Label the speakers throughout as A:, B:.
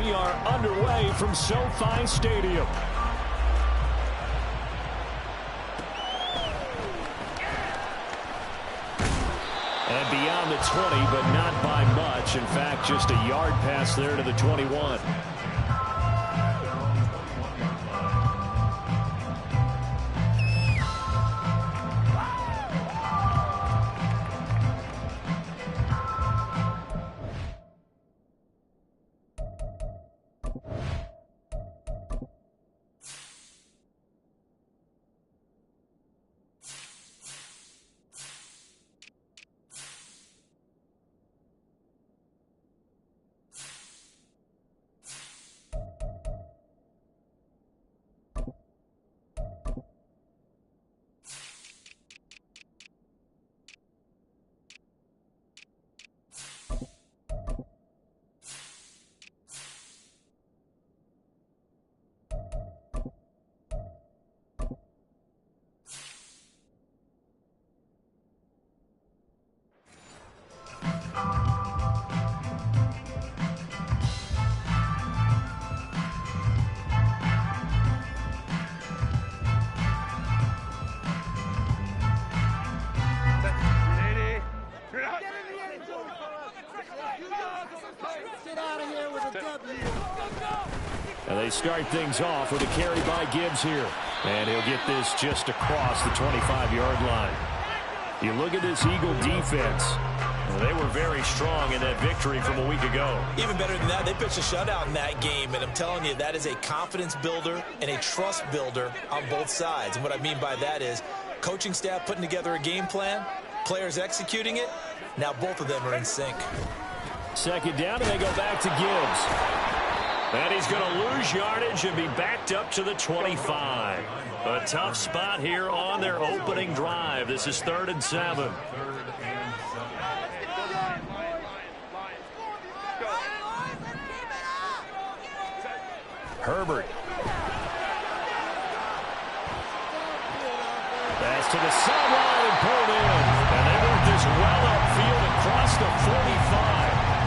A: We are underway from SoFi Stadium. And beyond the 20, but not by much. In fact, just a yard pass there to the 21. And they start things off with a carry by Gibbs here. And he'll get this just across the 25-yard line. You look at this Eagle defense. They were very strong in that victory from a week ago.
B: Even better than that, they pitched a shutout in that game. And I'm telling you, that is a confidence builder and a trust builder on both sides. And what I mean by that is coaching staff putting together a game plan, players executing it. Now both of them are in sync.
A: Second down, and they go back to Gibbs. And he's going to lose yardage and be backed up to the 25. A tough spot here on their opening drive. This is 3rd and 7. Herbert. Pass to the sideline and pulled in. And they work this well upfield across the 45.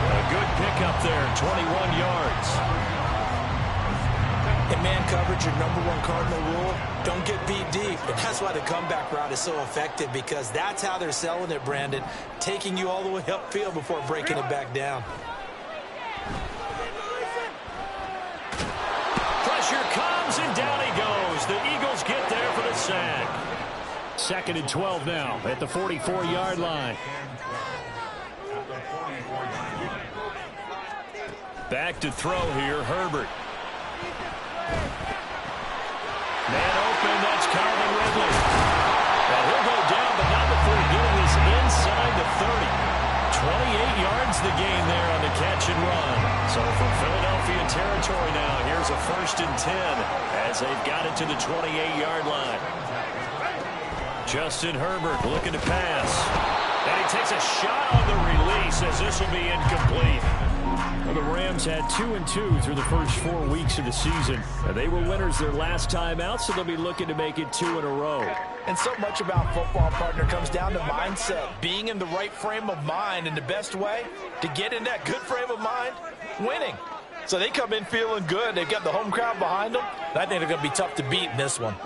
A: A good pickup there, 21 yards.
B: In man coverage, your #1 cardinal rule, don't get beat deep. And that's why the comeback route is so effective, because that's how they're selling it, Brandon. Taking you all the way upfield before breaking it back down.
A: Pressure comes, and down he goes. The Eagles get there for the sack. 2nd and 12 now at the 44-yard line. Back to throw here, Herbert. Man open, that's Calvin Ridley. Now he'll go down, but not before getting this inside the 30. 28 yards the gain there on the catch and run. So from Philadelphia territory now, here's a 1st and 10 as they've got it to the 28-yard line. Justin Herbert looking to pass. And he takes a shot on the release as this will be incomplete. Well, the Rams had 2-2 through the first 4 weeks of the season. They were winners their last time out, so they'll be looking to make it 2 in a row.
B: And so much about football, partner, comes down to mindset. Being in the right frame of mind, and the best way to get in that good frame of mind, winning. So they come in feeling good. They've got the home crowd behind them. And I think they're going to be tough to beat in this one.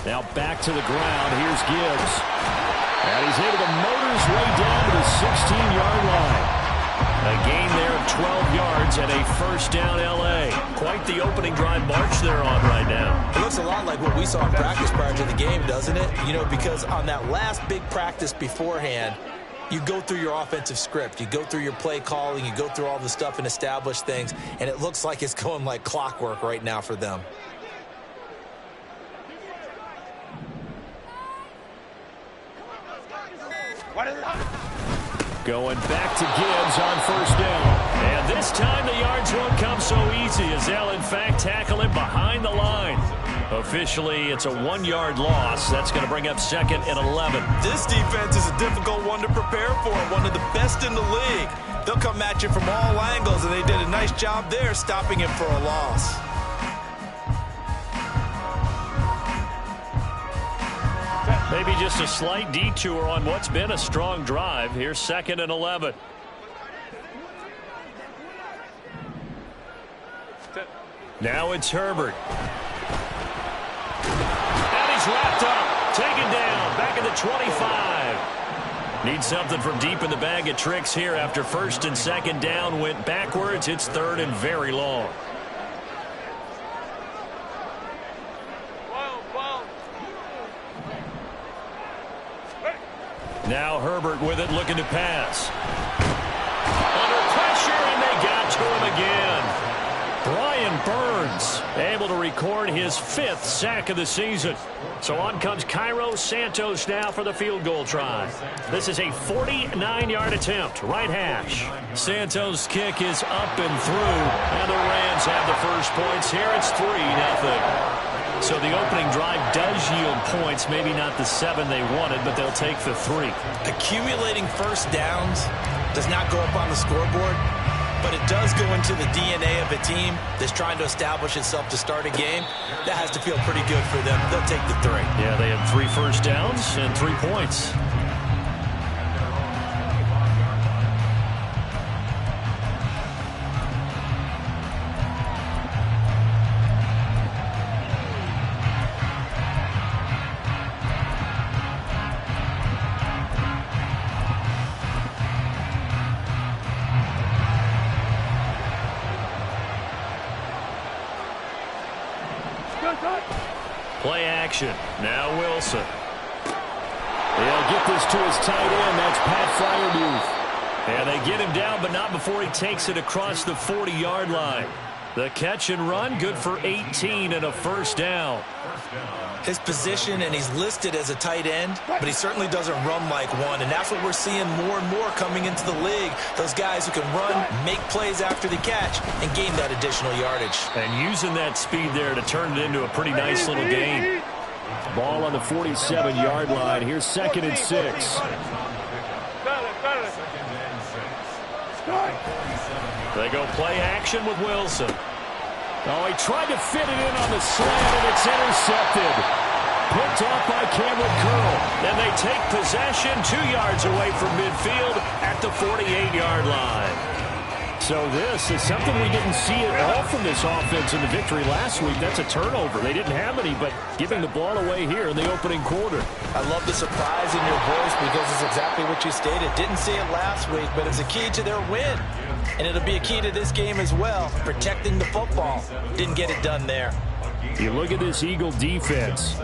A: Now back to the ground. Here's Gibbs. And he's able to motor his way down to the 16-yard line. A gain there of 12 yards and a 1st down L.A. Quite the opening drive march they're on right now.
B: It looks a lot like what we saw in practice prior to the game, doesn't it? You know, because on that last big practice beforehand, you go through your offensive script. You go through your play calling. You go through all the stuff and establish things. And it looks like it's going like clockwork right now for them.
A: Going back to Gibbs on 1st down. And this time the yards won't come so easy as they'll in fact tackle him behind the line. Officially, it's a 1-yard loss. That's going to bring up 2nd and 11.
B: This defense is a difficult one to prepare for. One of the best in the league. They'll come at you from all angles, and they did a nice job there stopping him for a loss.
A: Maybe just a slight detour on what's been a strong drive. Here's 2nd and 11. Now it's Herbert. And he's wrapped up. Taken down. Back at the 25. Need something from deep in the bag of tricks here after 1st and 2nd down. Went backwards. It's 3rd and very long. Now Herbert with it, looking to pass. Under pressure, and they got to him again. Brian Burns able to record his 5th sack of the season. So on comes Cairo Santos now for the field goal try. This is a 49-yard attempt, right hash. Santos' kick is up and through, and the Rams have the first points here. It's 3-0. So the opening drive does yield points, maybe not the 7 they wanted, but they'll take the 3.
B: Accumulating first downs does not go up on the scoreboard, but it does go into the DNA of a team that's trying to establish itself to start a game. That has to feel pretty good for them. They'll take the 3.
A: Yeah, they had 3 first downs and 3 points. Play action. Now Wilson. They'll get this to his tight end. That's Pat Fryermuth. And they get him down, but not before he takes it across the 40-yard line. The catch and run, good for 18 and a first down.
B: His position, and he's listed as a tight end, but he certainly doesn't run like one, and that's what we're seeing more and more coming into the league. Those guys who can run, make plays after the catch, and gain that additional yardage.
A: And using that speed there to turn it into a pretty nice little game. Ball on the 47-yard line. Here's 2nd and 6. They go play action with Wilson. Oh, he tried to fit it in on the slant, and it's intercepted. Picked off by Cameron Curl. Then they take possession 2 yards away from midfield at the 48-yard line. So this is something we didn't see at all from this offense in the victory last week. That's a turnover. They didn't have any, but giving the ball away here in the opening quarter.
B: I love the surprise in your voice because it's exactly what you stated. Didn't see it last week, but it's a key to their win. And it'll be a key to this game as well, protecting the football. Didn't get it done there.
A: You look at this Eagle defense.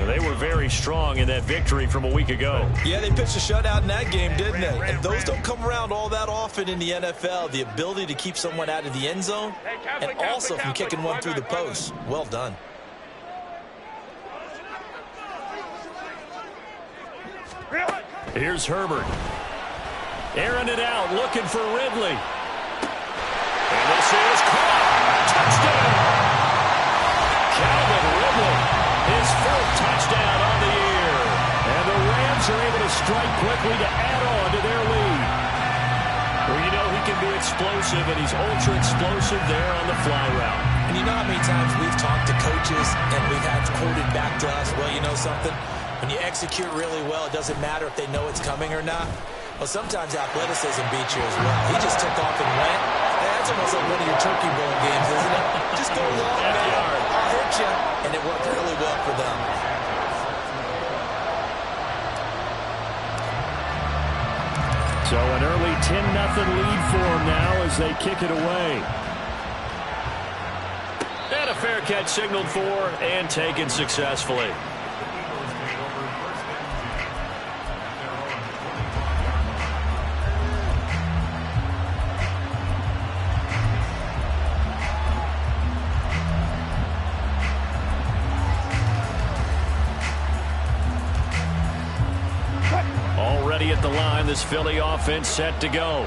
A: They were very strong in that victory from a week ago.
B: Yeah, they pitched a shutout in that game, didn't they? And those don't come around all that often in the NFL. The ability to keep someone out of the end zone and also from kicking one through the post. Well done.
A: Here's Herbert. Airing it out, looking for Ridley. And this is caught. Touchdown! Calvin Ridley, his 4th touchdown on the year. And the Rams are able to strike quickly to add on to their lead. Well, you know he can be explosive, and he's ultra-explosive there on the fly route.
B: And you know how many times we've talked to coaches and we've had quoted back to us, well, you know something? When you execute really well, it doesn't matter if they know it's coming or not. Well, sometimes athleticism beats you as well. He just took off and went. That's almost like one of your Turkey Bowl games, isn't it? Just go long, man. I'll hit you. And it worked really well for them.
A: So an early 10-0 lead for them now as they kick it away. And a fair catch signaled for and taken successfully. At the line, this Philly offense set to go.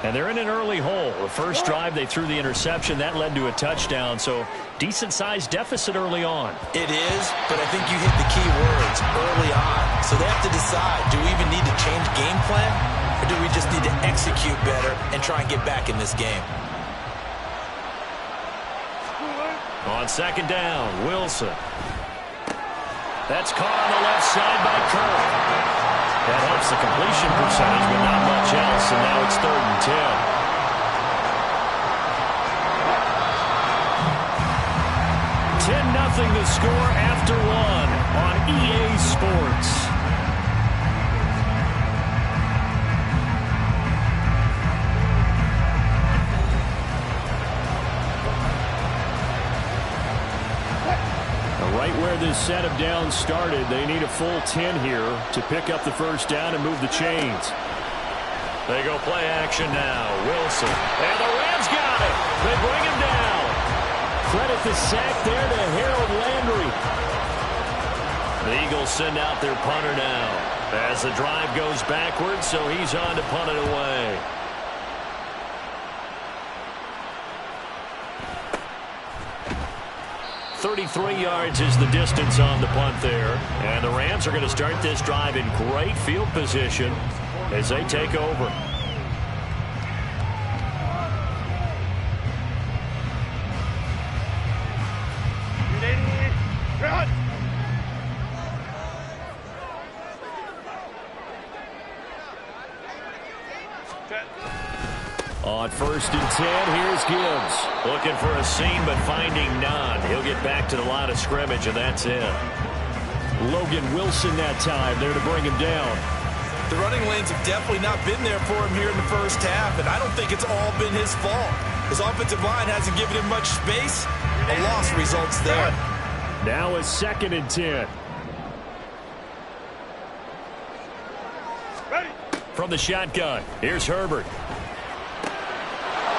A: And they're in an early hole. The first drive, they threw the interception. That led to a touchdown, so decent-sized deficit early on.
B: It is, but I think you hit the key words early on. So they have to decide, do we even need to change game plan, or do we just need to execute better and try and get back in this game?
A: On 2nd down, Wilson. That's caught on the left side by Kirk. That helps the completion percentage, but not much else, and now it's 3rd and 10. 10-0 the score after 1 on EA Sports. Right where this set of downs started, they need a full 10 here to pick up the first down and move the chains. They go play action now. Wilson. And the Rams got it. They bring him down. Credit the sack there to Harold Landry. The Eagles send out their punter now as the drive goes backwards, so he's on to punt it away. .33 yards is the distance on the punt there. And the Rams are going to start this drive in great field position as they take over. On 1st and 10, here's Gibbs. Looking for a seam, but finding none. He'll get back to the line of scrimmage, and that's it. Logan Wilson that time there to bring him down.
B: The running lanes have definitely not been there for him here in the first half, and I don't think it's all been his fault. His offensive line hasn't given him much space. A loss results there.
A: Now a 2nd and 10. From the shotgun, here's Herbert.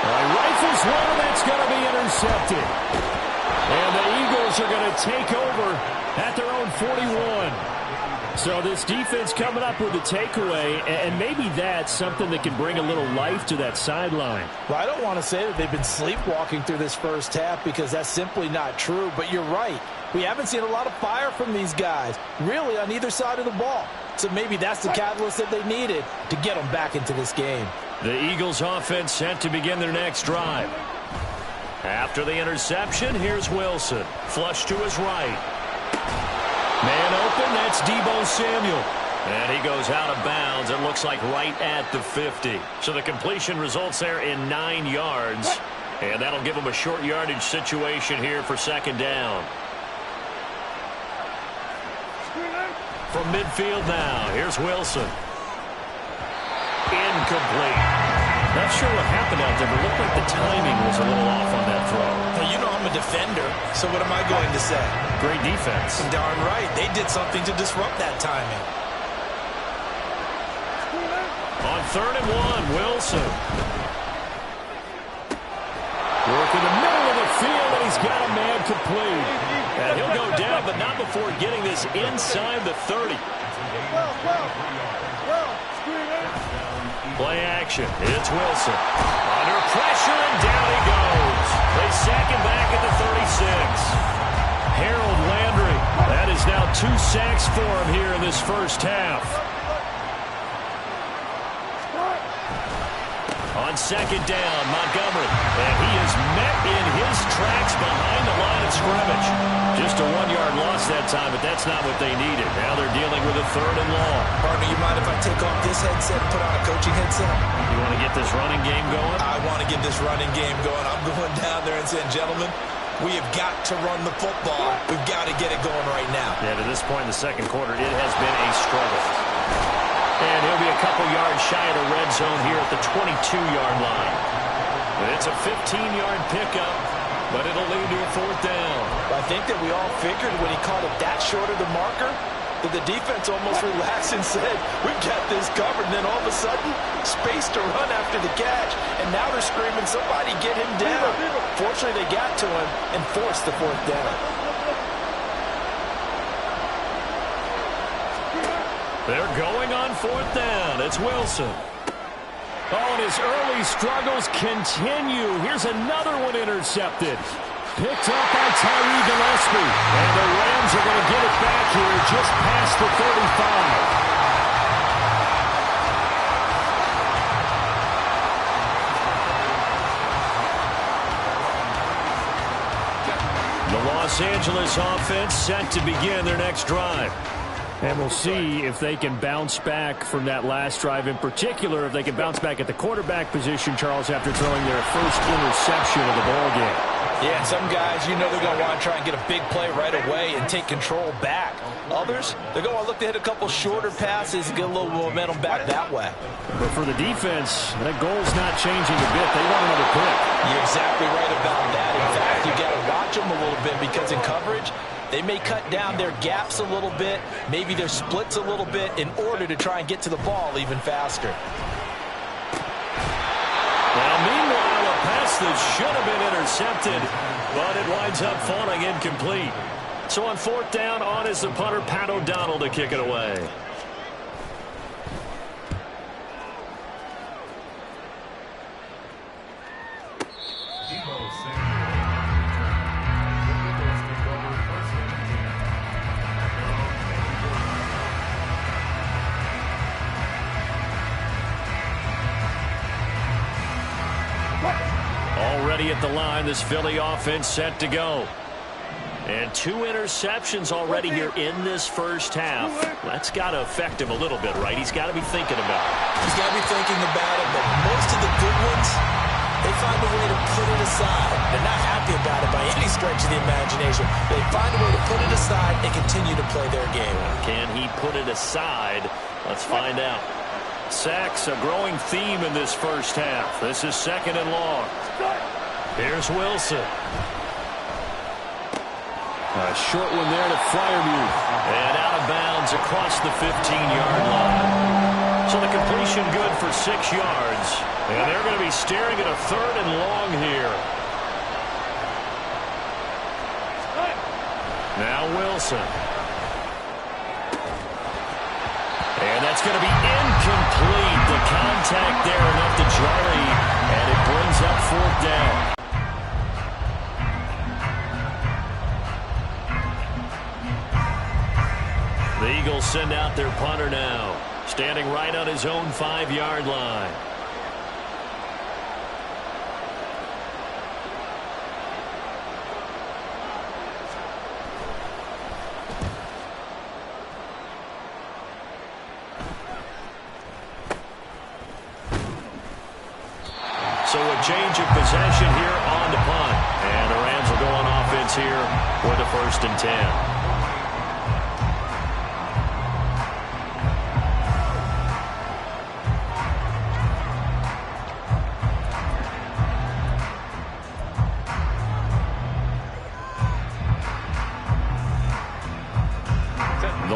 A: Rifles one, that's going to be intercepted. And the Eagles are going to take over at their own 41. So this defense coming up with a takeaway, and maybe that's something that can bring a little life to that sideline.
C: Well, I don't want to say that they've been sleepwalking through this first half because that's simply not true, but you're right. We haven't seen a lot of fire from these guys, really on either side of the ball. So maybe that's the catalyst that they needed to get them back into this game.
A: The Eagles offense set to begin their next drive. After the interception, here's Wilson. Flush to his right. Man open, that's Deebo Samuel. And he goes out of bounds. It looks like right at the 50. So the completion results there in 9 yards. And that'll give him a short yardage situation here for 2nd down. From midfield now, here's Wilson. Incomplete. Not sure what happened out there, but it looked like the timing was a little off on that throw.
B: Now, you know I'm a defender, so what am I going to say?
A: Great defense.
B: Darn right. They did something to disrupt that timing.
A: On 3rd and 1, Wilson. Work in the middle of the field, and he's got a man complete. And he'll go down, but not before getting this inside the 30. Play action. It's Wilson. Under pressure, and down he goes. They sack him back at the 36. Harold Landry. That is now 2 sacks for him here in this first half. On 2nd down, Montgomery. And he is met in his tracks behind the line of scrimmage. Just a 1-yard loss that time, but that's not what they needed. Now they're dealing with a 3rd and long.
B: Partner, you mind if I take off this headset and put on a coaching headset?
A: You want to get this running game going?
B: I want to get this running game going. I'm going down there and saying, gentlemen, we have got to run the football. We've got to get it going right now.
A: Yeah, to this point in the 2nd quarter, it has been a struggle. And he'll be a couple yards shy of the red zone here at the 22-yard line. But it's a 15-yard pickup, but it'll lead to a 4th down.
C: I think that we all figured when he caught it that short of the marker that the defense almost relaxed and said, we've got this covered. And then all of a sudden, space to run after the catch. And now they're screaming, somebody get him down. Fortunately, they got to him and forced the 4th down.
A: They're going on 4th down. It's Wilson. Oh, and his early struggles continue. Here's another one intercepted. Picked up by Tyree Gillespie. And the Rams are going to get it back here just past the 35. The Los Angeles offense set to begin their next drive.
D: And we'll see if they can bounce back from that last drive. In particular, if they can bounce back at the quarterback position, Charles, after throwing their first interception of the ball game.
C: Yeah, some guys, you know they're going to want to try and get a big play right away and take control back. Others, they're going to look to hit a couple shorter passes and get a little momentum back that way.
D: But for the defense, that goal's not changing a bit. They want another pick.
C: You're exactly right about that. In fact, you got to watch them a little bit because in coverage, they may cut down their gaps a little bit, maybe their splits a little bit in order to try and get to the ball even faster.
A: Now, meanwhile, a pass that should have been intercepted, but it winds up falling incomplete. So on fourth down, on is the punter, Pat O'Donnell, to kick it away. Already at the line, this Philly offense set to go. And 2 interceptions already here in this first half. That's got to affect him a little bit, right? He's got to be thinking about it.
B: He's got to be thinking about it, but most of the good ones, they find a way to put it aside. They're not happy about it by any stretch of the imagination. They find a way to put it aside and continue to play their game.
A: Can he put it aside? Let's find out. Sacks, a growing theme in this first half. This is second and long. Here's Wilson. A short one there to FlyyyC3. And out of bounds across the 15-yard line. So the completion good for 6 yards. And they're going to be staring at a third and long here. Now Wilson. And that's going to be incomplete. The contact there enough to Jari. And it brings up fourth down. The Eagles send out their punter now, standing right on his own 5-yard line. So a change of possession here on the punt. And the Rams will go on offense here for the 1st and 10.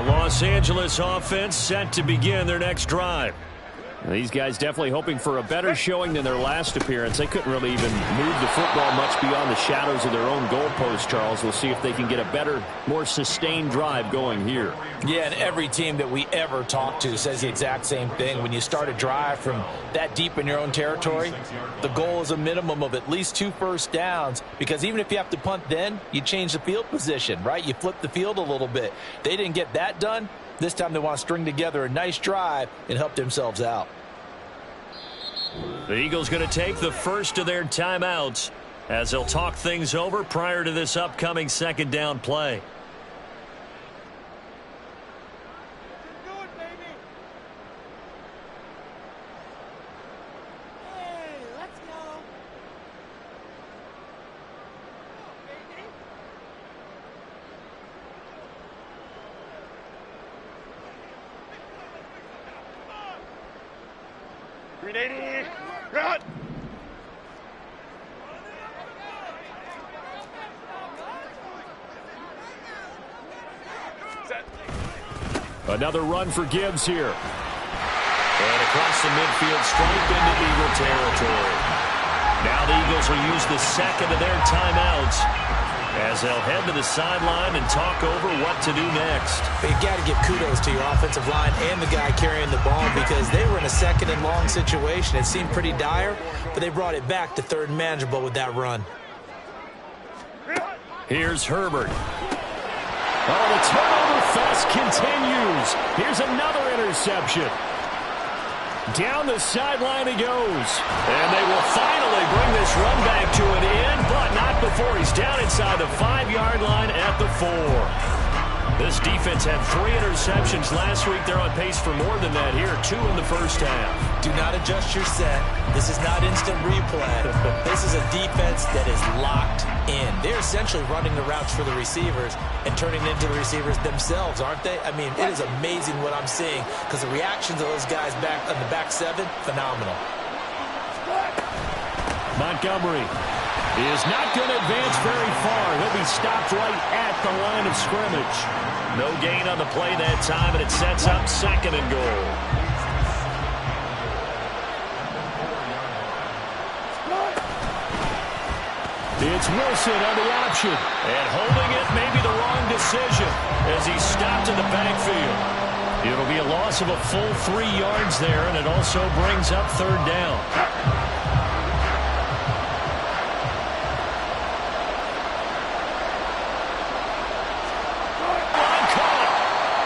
A: Los Angeles offense set to begin their next drive.
D: These guys definitely hoping for a better showing than their last appearance. They couldn't really even move the football much beyond the shadows of their own goalpost, Charles. We'll see if they can get a better, more sustained drive going here.
B: Yeah, and every team that we ever talk to says the exact same thing. When you start a drive from that deep in your own territory, the goal is a minimum of at least 2 first downs, because even if you have to punt then, you change the field position, right? You flip the field a little bit. They didn't get that done. This time they want to string together a nice drive and help themselves out.
A: The Eagles going to take the first of their timeouts as they'll talk things over prior to this upcoming 2nd down play.
E: Run!
D: Another run for Gibbs here.
A: And across the midfield stripe into Eagle territory. Now the Eagles will use the second of their timeouts as they'll head to the sideline and talk over what to do next.
B: You got to give kudos to your offensive line and the guy carrying the ball, because they were in a 2nd and long situation. It seemed pretty dire, but they brought it back to 3rd and manageable with that run.
A: Here's Herbert. Oh, the turnover fest continues. Here's another interception. Down the sideline he goes. And they will finally bring this run back to an end, but not before before he's down inside the 5-yard line at the 4. This defense had 3 interceptions last week. They're on pace for more than that here, 2 in the first half.
B: Do not adjust your set. This is not instant replay. This is a defense that is locked in. They're essentially running the routes for the receivers and turning into the receivers themselves, aren't they? I mean, it is amazing what I'm seeing because the reactions of those guys back on the back 7, phenomenal.
D: Montgomery is not going to advance very far. He'll be stopped right at the line of scrimmage.
A: No gain on the play that time, and it sets up 2nd and goal. It's Wilson on the option. And holding it may be the wrong decision as he's stopped in the backfield. It'll be a loss of a full 3 yards there, and it also brings up 3rd down.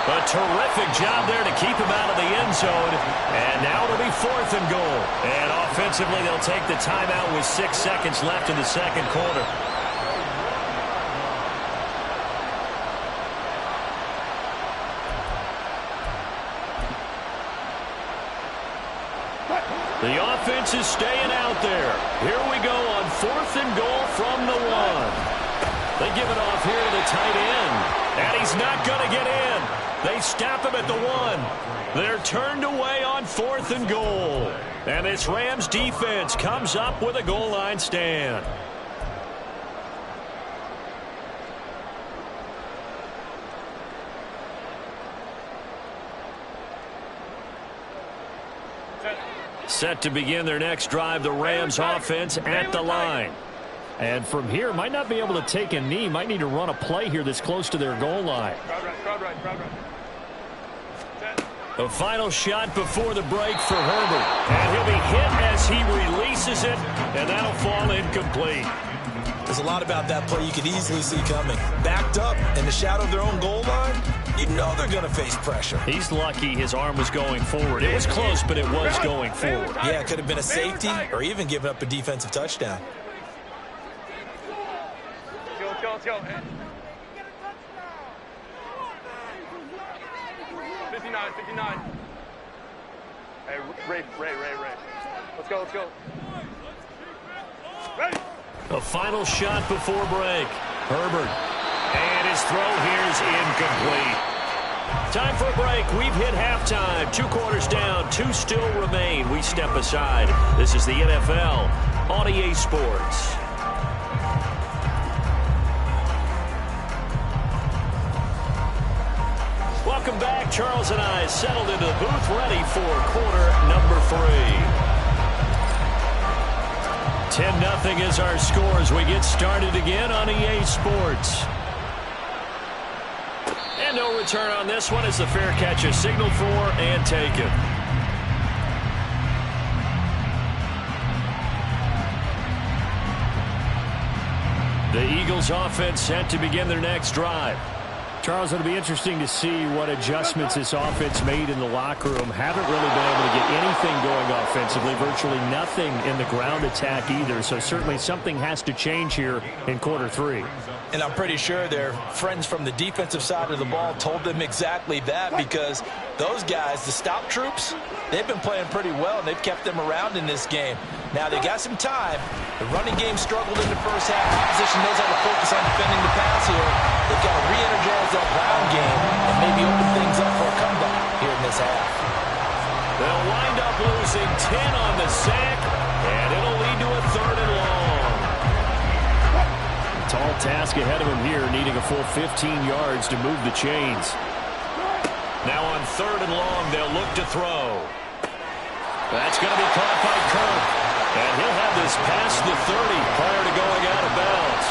A: A terrific job there to keep him out of the end zone. And now it'll be 4th and goal. And offensively, they'll take the timeout with 6 seconds left in the 2nd quarter. The offense is staying out there. Here we go on 4th and goal from the 1. They give it off here to the tight end. And he's not going to get in. They stop him at the 1. They're turned away on 4th and goal. And this Rams defense comes up with a goal line stand. Set to begin their next drive, the Rams offense at the line. And from here, might not be able to take a knee. Might need to run a play here that's close to their goal line. A final shot before the break for Herbert. And he'll be hit as he releases it, and that'll fall incomplete.
B: There's a lot about that play you could easily see coming. Backed up in the shadow of their own goal line, you know they're going to face pressure.
A: He's lucky his arm was going forward. It was close, but it was going forward.
B: Yeah, it could have been a safety or even given up a defensive touchdown.
E: Let's go. 59. Hey, Ray. Let's go. Ready.
A: A final shot before break. Herbert. And his throw here is incomplete. Time for a break. We've hit halftime. 2 quarters down. 2 still remain. We step aside. This is the NFL on EA Sports. Welcome back. Charles and I settled into the booth, ready for quarter number 3. 10-0 is our score as we get started again on EA Sports. And no return on this one as the fair catch is signaled for and taken. The Eagles offense set to begin their next drive.
D: Charles, it'll be interesting to see what adjustments this offense made in the locker room. Haven't really been able to get anything going offensively, virtually nothing in the ground attack either. So certainly something has to change here in quarter 3.
B: And I'm pretty sure their friends from the defensive side of the ball told them exactly that, because those guys, the stop troops, they've been playing pretty well, and they've kept them around in this game. Now, they got some time. The running game struggled in the first half. Opposition knows how to focus on defending the pass here. They've got to re-energize that ground game and maybe open things up for a comeback here in this half.
A: They'll wind up losing 10 on the sack, and it'll lead to a 3rd and long.
D: Tall task ahead of him here, needing a full 15 yards to move the chains.
A: Now on 3rd and long, they'll look to throw. That's going to be caught by Kirk. And he'll have this past the 30 prior to going out of bounds.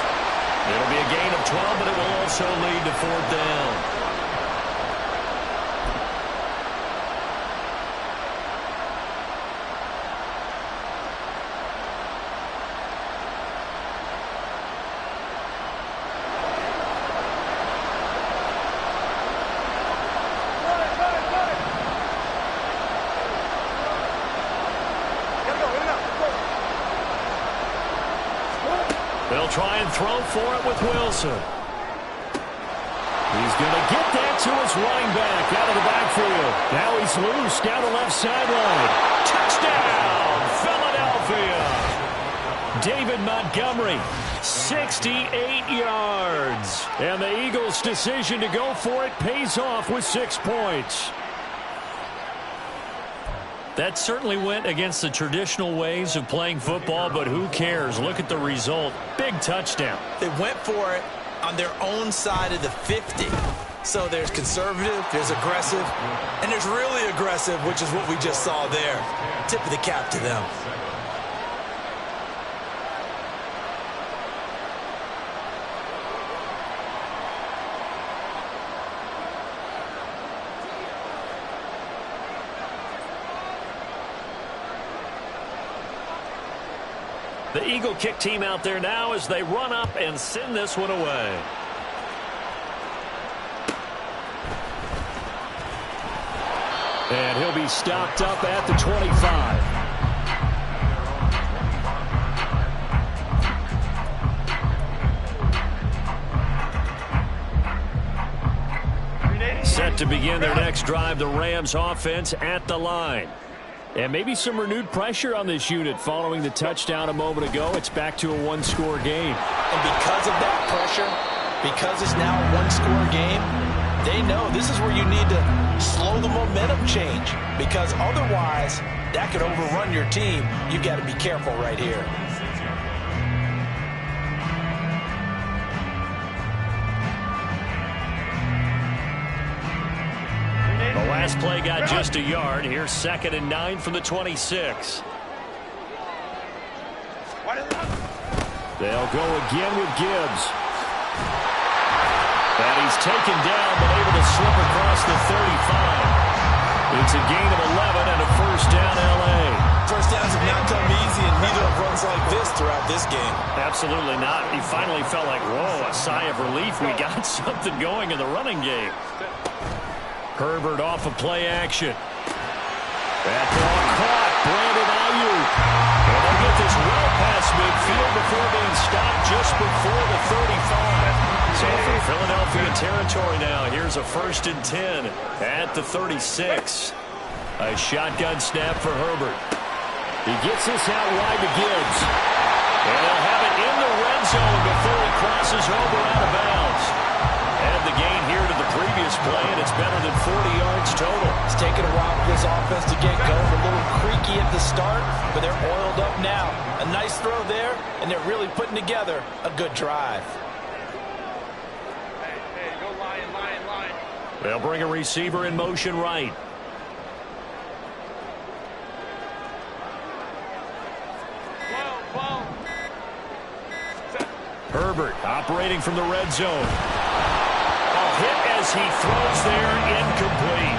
A: It'll be a gain of 12, but it will also lead to 4th down. try and throw for it with Wilson. He's going to get that to his running back out of the backfield. Now he's loose down the left sideline. Touchdown, Philadelphia. David Montgomery, 68 yards. And the Eagles' decision to go for it pays off with 6 points. That certainly went against the traditional ways of playing football, but who cares? Look at the result. Big touchdown.
B: They went for it on their own side of the 50. So there's conservative, there's aggressive, and there's really aggressive, which is what we just saw there. Tip of the cap to them.
A: The Eagle kick team out there now as they run up and send this one away. And he'll be stopped up at the 25. Set to begin their next drive, the Rams offense at the line. And maybe some renewed pressure on this unit following the touchdown a moment ago. It's back to a one-score game.
B: And because of that pressure, because it's now a one-score game, they know this is where you need to slow the momentum change, because otherwise that could overrun your team. You've got to be careful right here.
A: The last play got just a yard. Here's 2nd and 9 from the 26. They'll go again with Gibbs. And he's taken down, but able to slip across the 35. It's a gain of 11 and a first down, L.A.
B: First downs have not come easy, and neither have runs like this throughout this game.
A: Absolutely not. He finally felt like, whoa, a sigh of relief. We got something going in the running game. Herbert off of play action. That ball caught. Brandon Ayuk. And they'll get this well past midfield before being stopped just before the 35. So for Philadelphia territory now, here's a 1st and 10 at the 36. A shotgun snap for Herbert. He gets this out wide to Gibbs. And they'll have it in the red zone before he crosses over out of bounds. Add the gain here to the previous play, and it's better than 40 yards total.
C: It's taken a while for this offense to get going. A little creaky at the start, but they're oiled up now. A nice throw there, and they're really putting together a good drive.
E: Hey, go line.
A: They'll bring a receiver in motion right.
E: Whoa.
A: Herbert operating from the red zone. Hit as he throws there, incomplete.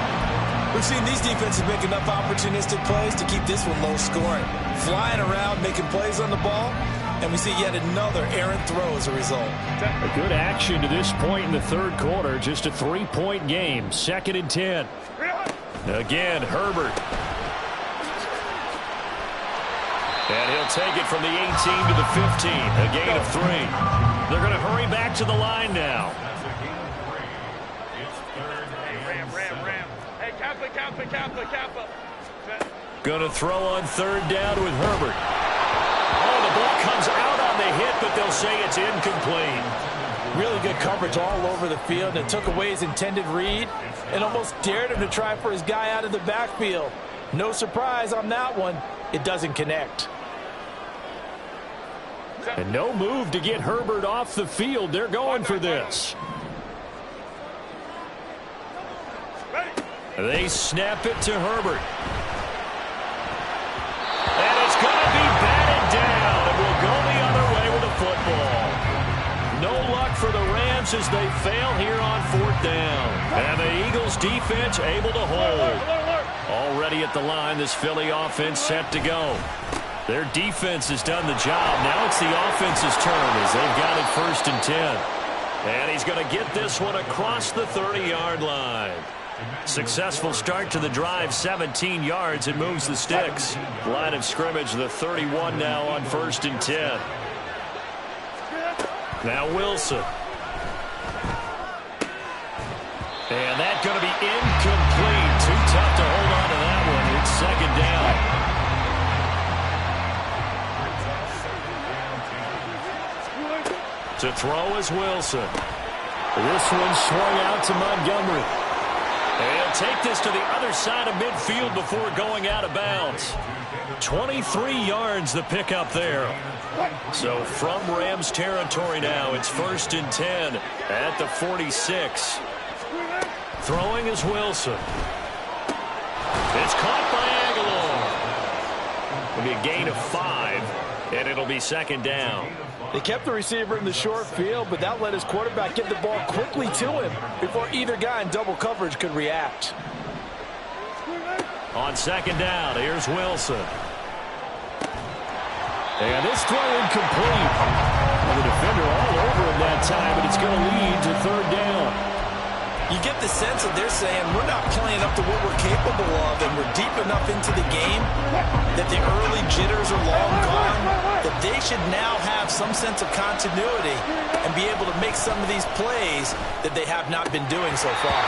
B: We've seen these defenses make enough opportunistic plays to keep this one low scoring. Flying around, making plays on the ball, and we see yet another errant throw as a result.
A: A good action to this point in the third quarter. Just a 3-point game. 2nd and 10. Again, Herbert. And he'll take it from the 18 to the 15. A gain of 3. They're going to hurry back to the line now.
E: Ram. Hey, Kappa.
A: Going to throw on 3rd down with Herbert. Oh, the ball comes out on the hit, but they'll say it's incomplete.
C: Really good coverage all over the field, and it took away his intended read and almost dared him to try for his guy out of the backfield. No surprise on that one. It doesn't connect.
A: And no move to get Herbert off the field. They're going for this. They snap it to Herbert. And it's going to be batted down, and we'll go the other way with the football. No luck for the Rams as they fail here on 4th down. And the Eagles defense able to hold. Already at the line, this Philly offense set to go. Their defense has done the job. Now it's the offense's turn as they've got it 1st and 10. And he's going to get this one across the 30-yard line. Successful start to the drive, 17 yards, and moves the sticks. Line of scrimmage, the 31 now on 1st and 10. Now Wilson. And that's going to be incomplete. Too tough to hold on to that one. It's second down. To throw is Wilson. This one swung out to Montgomery. They'll take this to the other side of midfield before going out of bounds. 23 yards the pickup there. So from Rams territory now, it's 1st and 10 at the 46. Throwing is Wilson. It's caught by Aguilar. It'll be a gain of 5, and it'll be second down.
C: They kept the receiver in the short field, but that let his quarterback get the ball quickly to him before either guy in double coverage could react.
A: On second down, here's Wilson. And this throw incomplete. And the defender all over him that time, and it's going to lead to third down.
B: You get the sense that they're saying we're not playing up to what we're capable of, and we're deep enough into the game that the early jitters are long gone, that they should now have some sense of continuity and be able to make some of these plays that they have not been doing so far.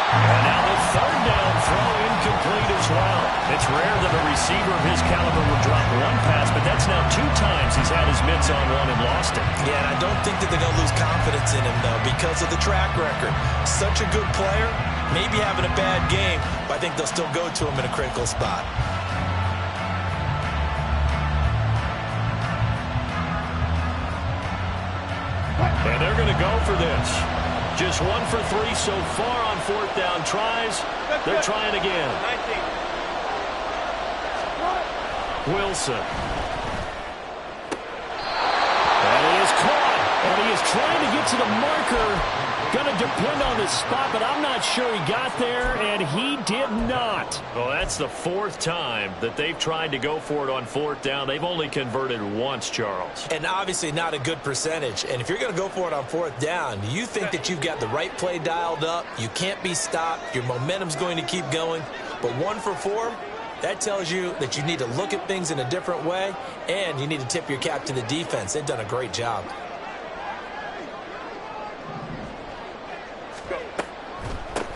A: And now the third down throw incomplete as well. It's rare that a receiver of his caliber would drop one pass, but that's now 2 times he's had his mitts on one and lost it.
B: Yeah, and I don't think that they're going to lose confidence in him, though, because of the track record. Such a good player, maybe having a bad game, but I think they'll still go to him in a critical spot.
A: And they're going to go for this. Just 1 for 3 so far on 4th down tries. They're trying again.
E: 19.
A: Wilson. And he is caught. And he is trying to get to the marker. Going to depend on the spot, but I'm not sure he got there, and he did not. Well, that's the 4th time that they've tried to go for it on 4th down. They've only converted once, Charles.
B: And obviously not a good percentage. And if you're going to go for it on 4th down, you think that you've got the right play dialed up. You can't be stopped. Your momentum's going to keep going. But 1 for 4, that tells you that you need to look at things in a different way, and you need to tip your cap to the defense. They've done a great job.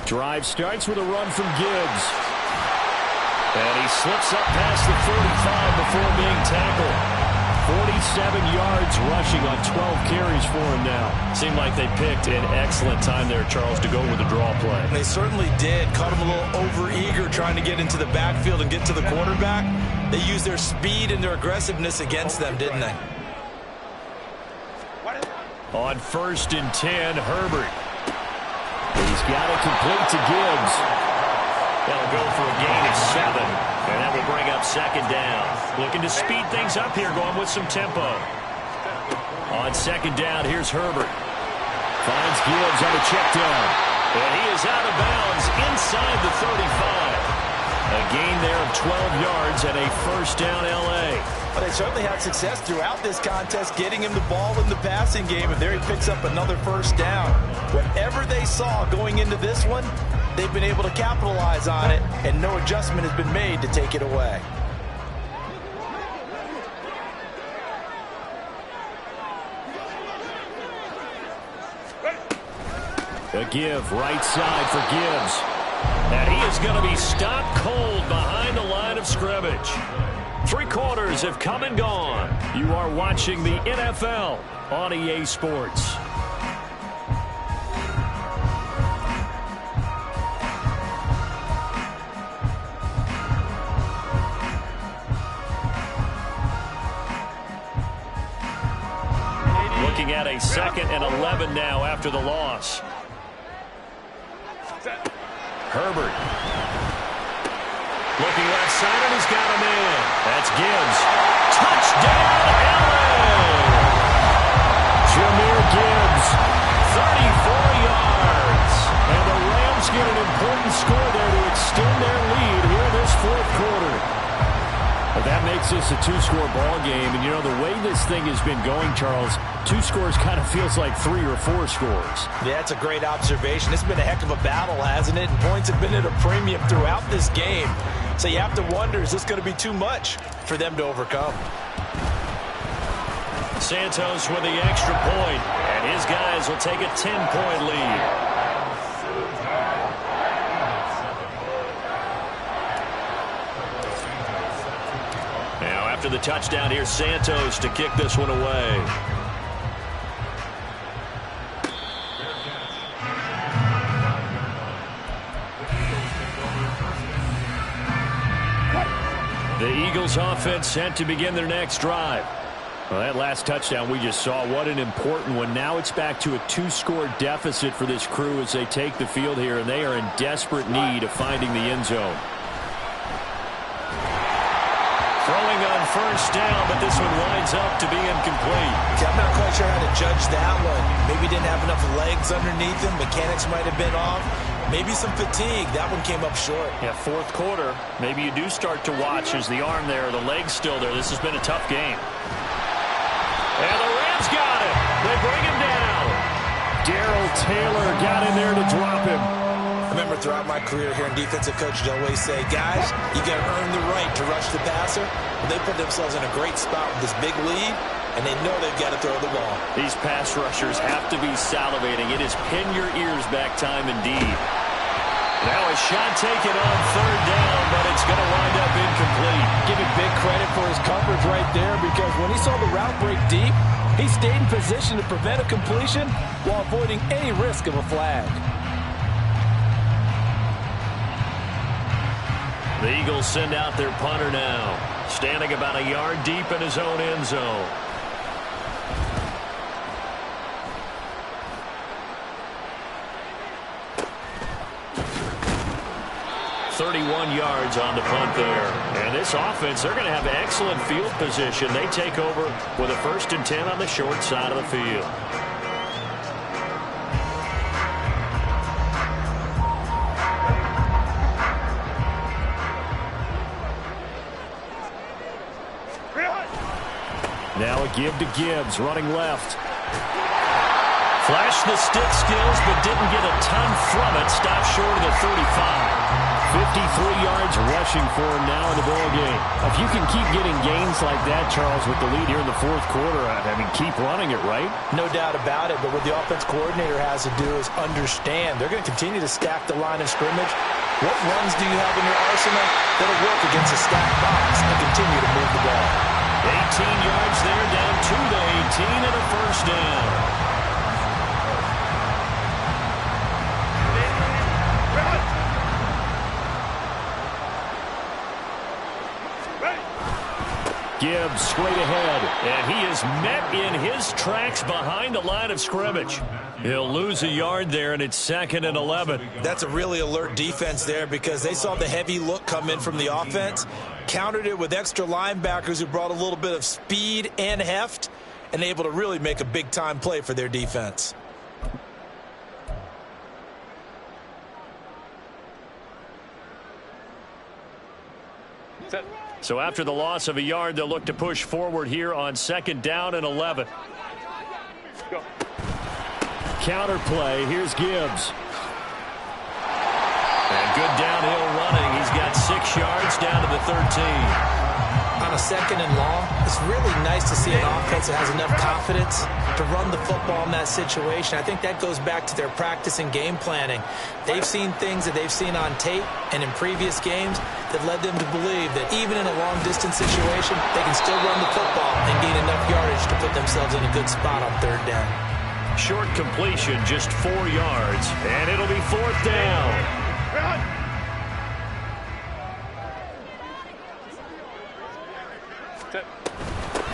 A: Drive starts with a run from Gibbs. And he slips up past the 45 before being tackled. 47 yards rushing on 12 carries for him now. Seemed like they picked an excellent time there, Charles, to go with the draw play.
B: They certainly did. Caught him a little over-eager trying to get into the backfield and get to the quarterback. They used their speed and their aggressiveness against them, didn't they?
A: On 1st and 10, Herbert. He's got it complete to Gibbs. They'll go for a gain of 7, and that will bring up second down. Looking to speed things up here, going with some tempo. On second down, here's Herbert. Finds Gibbs on a check down. And he is out of bounds inside the 35. A gain there of 12 yards and a 1st down L.A.
C: But they certainly had success throughout this contest getting him the ball in the passing game, and there he picks up another 1st down. Whatever they saw going into this one, they've been able to capitalize on it, and no adjustment has been made to take it away.
A: A give, right side for Gibbs. And he is going to be stopped cold behind the line of scrimmage. 3 quarters have come and gone. You are watching the NFL on EA Sports. Looking at a 2nd and 11 now after the loss. Herbert. Looking left side, and he's got him in. That's Gibbs. Touchdown, LA! Jahmyr Gibbs, 34 yards. And the Rams get an important score there to extend their lead here in this 4th quarter. But that makes this a 2-score ball game. And, you know, the way this thing has been going, Charles, 2 scores kind of feels like 3 or 4 scores.
C: Yeah, that's a great observation. It's been a heck of a battle, hasn't it? And points have been at a premium throughout this game. So you have to wonder, is this going to be too much for them to overcome?
A: Santos with the extra point. take a 10-point lead. Now after the touchdown, here's Santos to kick this one away. The Eagles offense set to begin their next drive. Well, that last touchdown we just saw, what an important one. Now it's back to a 2-score deficit for this crew as they take the field here, and they are in desperate need of finding the end zone. Throwing on first down, but this one winds up to be incomplete.
B: I'm not quite sure how to judge that one. Maybe didn't have enough legs underneath him. Mechanics might have been off. Maybe some fatigue. That one came up short.
D: Yeah, fourth quarter. Maybe you do start to watch as the arm there, the leg's still there. This has been a tough game. And the Rams got it. They bring him down. Darrell Taylor got in there to drop him.
B: I remember throughout my career here in defensive coach, I'd always say, guys, you got to earn the right to rush the passer. But they put themselves in a great spot with this big lead, and they know they've got to throw the ball.
D: These pass rushers have to be salivating. It is pin your ears back time indeed.
A: Now a shot taken on third down, but it's going to wind up incomplete.
C: Give him big credit for his coverage right there, because when he saw the route break deep, he stayed in position to prevent a completion while avoiding any risk of a flag.
A: The Eagles send out their punter now, standing about a yard deep in his own end zone. .31 yards on the punt there. And this offense, they're going to have excellent field position. They take over with a 1st and 10 on the short side of the field. Now a give to Gibbs, running left. Flashed the stick skills, but didn't get a ton from it. Stopped short of the 35. 53 yards rushing for him now in the ball game. If you can keep getting gains like that, Charles, with the lead here in the fourth quarter, I mean, keep running it, right?
C: No doubt about it, but what the offense coordinator has to do is understand. They're going to continue to stack the line of scrimmage. What runs do you have in your arsenal that'll work against a stacked box and continue to move the ball?
A: 18 yards there, down to the 18 and a first down. Gibbs straight ahead, and he is met in his tracks behind the line of scrimmage. He'll lose a yard there, and it's 2nd and 11.
B: That's a really alert defense there, because they saw the heavy look come in from the offense, countered it with extra linebackers who brought a little bit of speed and heft, and able to really make a big-time play for their defense.
A: So after the loss of a yard, they'll look to push forward here on 2nd down and 11.
E: Go.
A: Counter play. Here's Gibbs. And good downhill running. He's got 6 yards down to the 13.
B: On a 2nd and long, it's really nice to see an offense that has enough confidence to run the football in that situation. I think that goes back to their practice and game planning. They've seen things that they've seen on tape and in previous games that led them to believe that even in a long-distance situation, they can still run the football and gain enough yardage to put themselves in a good spot on 3rd down.
A: Short completion, just 4 yards, and it'll be 4th down.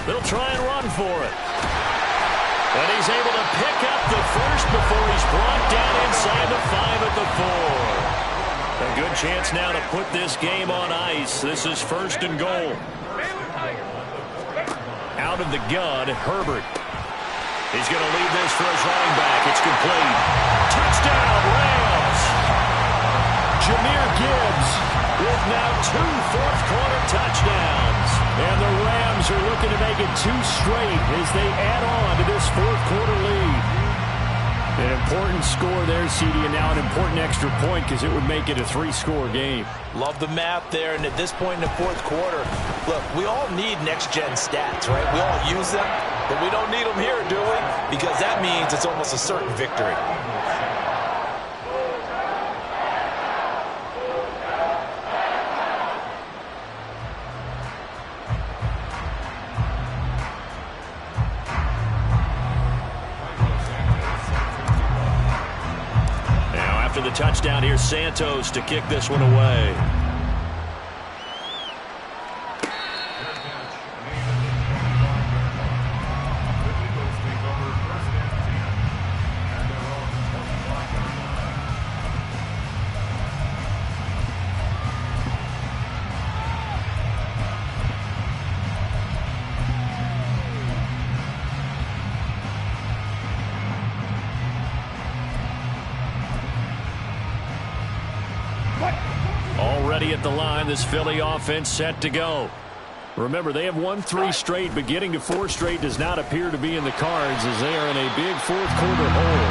A: They'll try and run for it. And he's able to pick up the first before he's brought down inside the 5 at the 4. A good chance now to put this game on ice. This is 1st and goal. Out of the gun, Herbert. He's going to leave this for his running back. It's complete. Touchdown, Rams! Jahmyr Gibbs with now 2 fourth-quarter touchdowns. And the Rams are looking to make it 2 straight as they add on to this fourth-quarter lead. An important score there, CD, and now an important extra point because it would make it a 3-score game.
C: Love the math there, and at this point in the fourth quarter, look, we all need next-gen stats, right? We all use them. But we don't need them here, do we? Because that means it's almost a certain victory.
D: Now after the touchdown, here's Santos to kick this one away. Already at the line, this Philly offense set to go. Remember, they have won 3 straight, but getting to 4 straight does not appear to be in the cards as they are in a big fourth-quarter hole.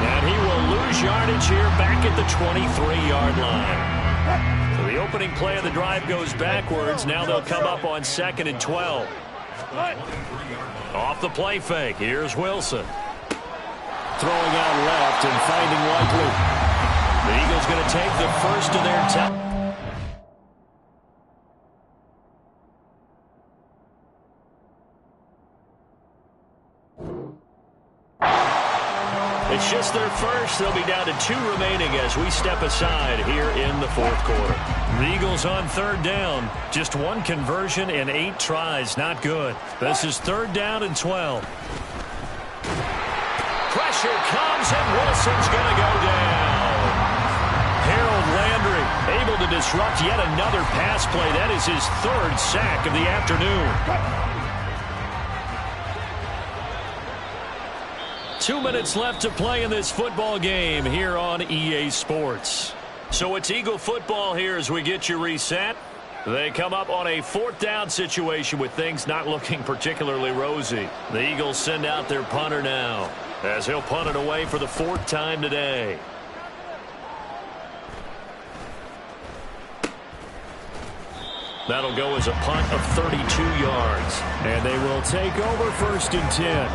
D: And he will lose yardage here back at the 23-yard line. So the opening play of the drive goes backwards. Now they'll come up on 2nd and 12. Off the play fake, here's Wilson. Throwing out left and finding Likely. The Eagles going to take the first of their time. It's just their first. They'll be down to 2 remaining as we step aside here in the fourth quarter. The Eagles on 3rd down. Just 1 conversion and 8 tries. Not good. This is 3rd down and 12. Pressure comes and Wilson's going to go down. Harold Landry able to disrupt yet another pass play. That is his 3rd sack of the afternoon. 2 minutes left to play in this football game here on EA Sports. So it's Eagle football here as we get you reset. They come up on a 4th down situation with things not looking particularly rosy. The Eagles send out their punter now as he'll punt it away for the 4th time today. That'll go as a punt of 32 yards. And they will take over 1st and 10.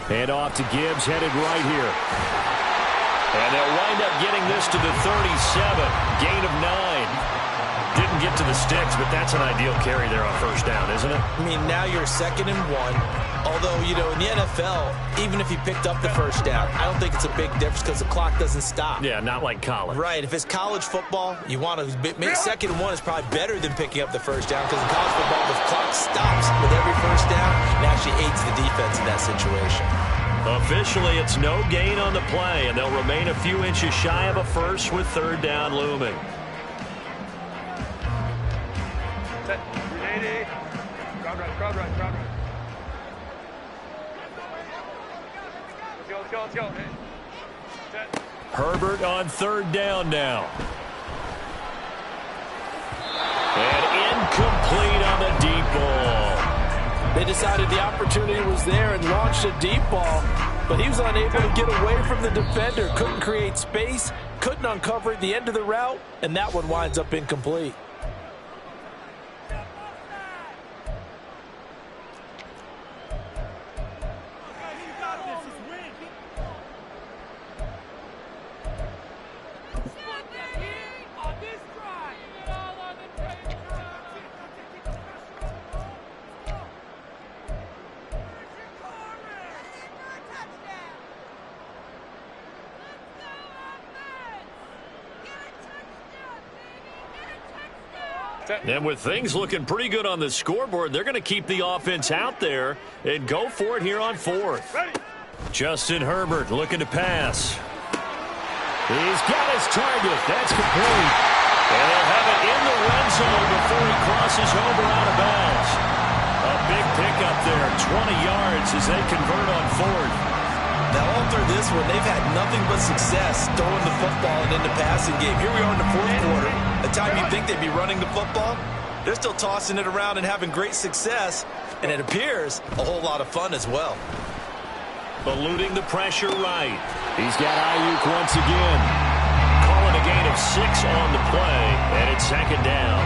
D: Hand off to Gibbs, headed right here. And they'll wind up getting this to the 37. Gain of 9. Didn't get to the sticks, but that's an ideal carry there on 1st down, isn't it?
B: I mean, now you're 2nd and 1. Although, you know, in the NFL, even if you picked up the 1st down, I don't think it's a big difference because the clock doesn't stop.
D: Yeah, not like college.
B: Right. If it's college football, you want to make 2nd and 1 is probably better than picking up the 1st down because in college football, the clock stops with every 1st down and actually aids the defense in that situation.
D: Officially, it's no gain on the play, and they'll remain a few inches shy of a first with 3rd down looming.
E: Set. 380. Crowd right. Let's go. Hey. Set.
D: Herbert on 3rd down now. And incomplete on the deep ball.
C: They decided the opportunity was there and launched a deep ball, but he was unable to get away from the defender, couldn't create space, couldn't uncover the end of the route, and that one winds up incomplete.
D: And with things looking pretty good on the scoreboard, they're going to keep the offense out there and go for it here on 4th. Justin Herbert looking to pass. He's got his target. That's complete. And they'll have it in the red zone before he crosses over out of bounds. A big pickup there, 20 yards as they convert on 4th.
B: Now, all through this one, they've had nothing but success throwing the football and in the passing game. Here we are in the fourth quarter. The time you think they'd be running the football, they're still tossing it around and having great success, and it appears a whole lot of fun as well.
D: Eluding the pressure right. He's got Ayuk once again. Calling a gain of 6 on the play, and it's second down.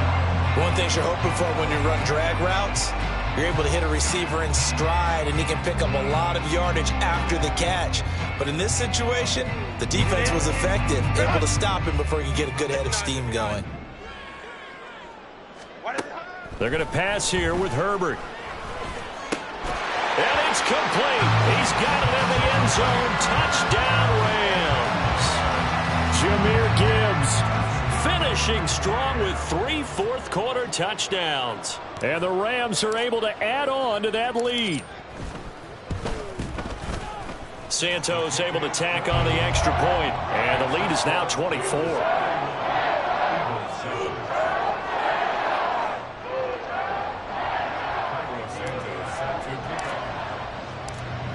B: One thing you're hoping for when you run drag routes, you're able to hit a receiver in stride, and he can pick up a lot of yardage after the catch. But in this situation, the defense was effective, able to stop him before he could get a good head of steam going.
D: They're going to pass here with Herbert. And it's complete. He's got it in the end zone. Touchdown, Rams. Jahmyr Gibbs finishing strong with 3 fourth-quarter touchdowns. And the Rams are able to add on to that lead. Santos able to tack on the extra point, and the lead is now 24.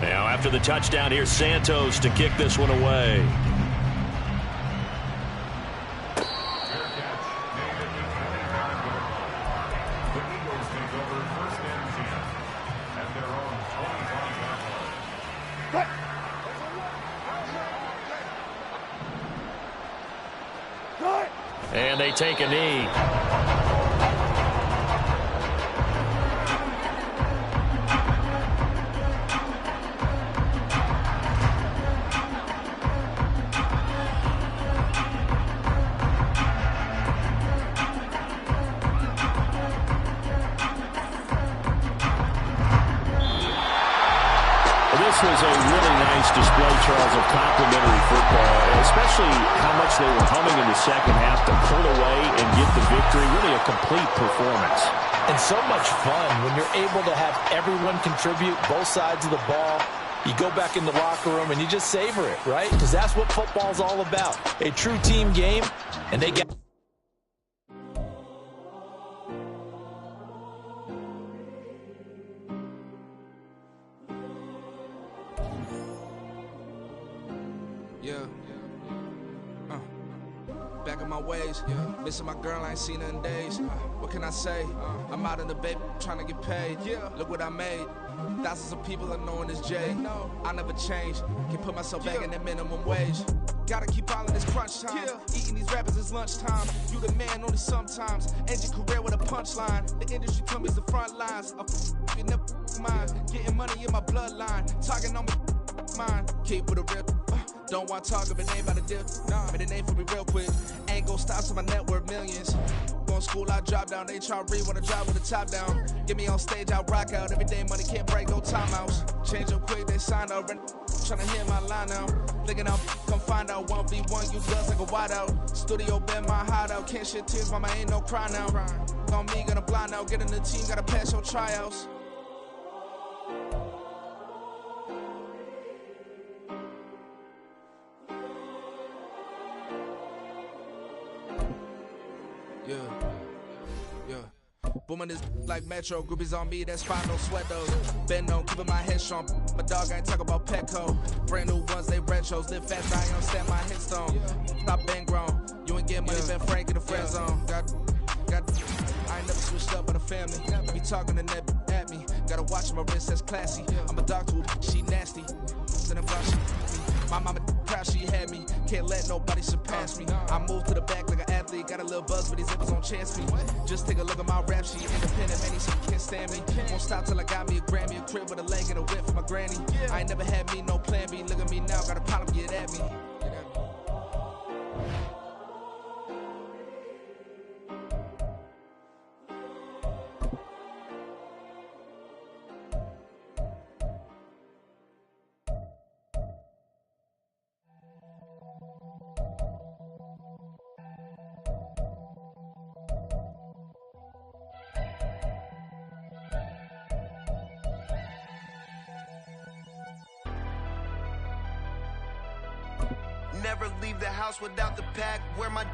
D: Now, after the touchdown, here's Santos to kick this one away. And they take a knee. This was a really nice display, Charles, of complimentary football, especially how much they were humming in the second half to pull away and get the victory. Really a complete performance.
B: And so much fun when you're able to have everyone contribute both sides of the ball. You go back in the locker room and you just savor it, right? Because that's what football's all about. A true team game, and they get...
F: Back in my ways, missing my girl, I ain't seen her in days. What can I say? I'm out in the baby, trying to get paid. Look what I made. Thousands of people are knowing this Jay. I never change. Can put myself back in that minimum wage. Gotta keep all of this crunch time. Eating these rappers is lunchtime. You the man only sometimes. End your career with a punchline. The industry told me it's the front lines. You never mind. Getting money in my bloodline. Talking on me, mine. Keep with a real. Don't want to talk if it ain't about a dip. But it ain't for me real quick. Ain't gon' stop so my net worth millions. Going school, I drop down. They try to read when I drive with the top down. Get me on stage, I rock out. Every day money can't break, no timeouts. Change up quick, they signed up. Tryna hear my line now. Thinking I'll come find out 1v1, you just like a wideout. Studio been my hideout. Can't shed tears, mama ain't no cry now. On me, gonna blind out. Get in the team, gotta pass your tryouts. Booming this like Metro, groupies on me, that's fine, no sweat though. Been on, keeping my head strong. My dog ain't talk about Petco. Brand new ones, they retros. Live fast, I ain't understand my headstone. Stop been grown. You ain't getting money, Ben Frank in the friend zone. Got, I ain't never switched up with a family. Be talking to that at me. Gotta watch my wrist, that's classy. I'm a dog to a she nasty. My mama proud she had me. Can't let nobody surpass me. I move to the back like an athlete. Got a little buzz, but these zippers don't chance me. Just take a look at my rap sheet. Independent, man, these can't stand me. Won't stop till I got me a Grammy. A crib with a leg and a whip for my granny. I ain't never had me, no plan B. Look at me now, got a problem, get at me.
G: Never leave the house without the pack. Where my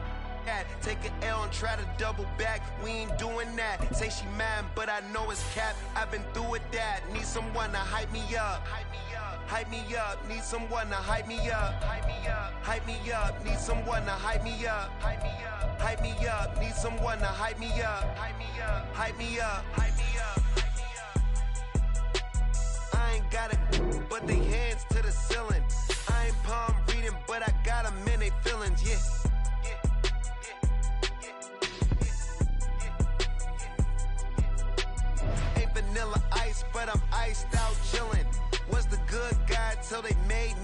G: Take an L and try to double back. We ain't doing that. Say she mad, but I know it's cap. I've been through with that. Need someone to hype me up. Hype me up. Need someone to hype me up. Hype me up. Need someone to hype me up. Hype me up. Need someone to hype me up. Hype me up. I ain't got it, but they hands to the ceiling. I ain't palm reading, but I got them in they feelings. Yeah. Vanilla ice, but I'm iced out chillin'. Was the good guy till they made